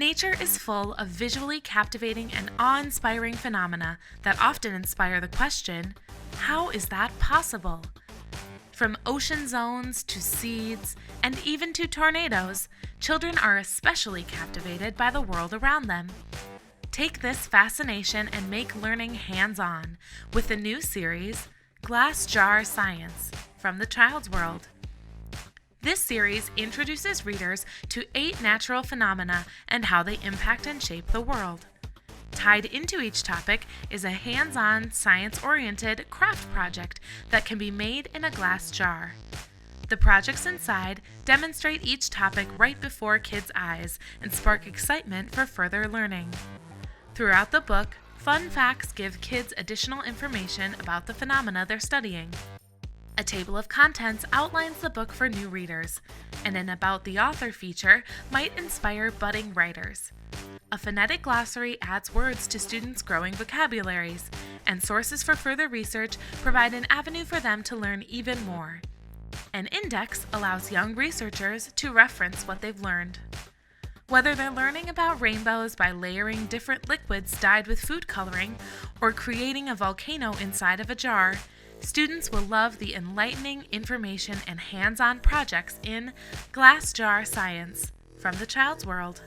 Nature is full of visually captivating and awe-inspiring phenomena that often inspire the question, how is that possible? From ocean zones to seeds, and even to tornadoes, children are especially captivated by the world around them. Take this fascination and make learning hands-on with the new series, Glass Jar Science, from the Child's World. This series introduces readers to 8 natural phenomena and how they impact and shape the world. Tied into each topic is a hands-on, science-oriented craft project that can be made in a glass jar. The projects inside demonstrate each topic right before kids' eyes and spark excitement for further learning. Throughout the book, fun facts give kids additional information about the phenomena they're studying. A table of contents outlines the book for new readers, and an About the Author feature might inspire budding writers. A phonetic glossary adds words to students' growing vocabularies, and sources for further research provide an avenue for them to learn even more. An index allows young researchers to reference what they've learned. Whether they're learning about rainbows by layering different liquids dyed with food coloring, or creating a volcano inside of a jar, students will love the enlightening information and hands-on projects in Glass Jar Science, from the Child's World.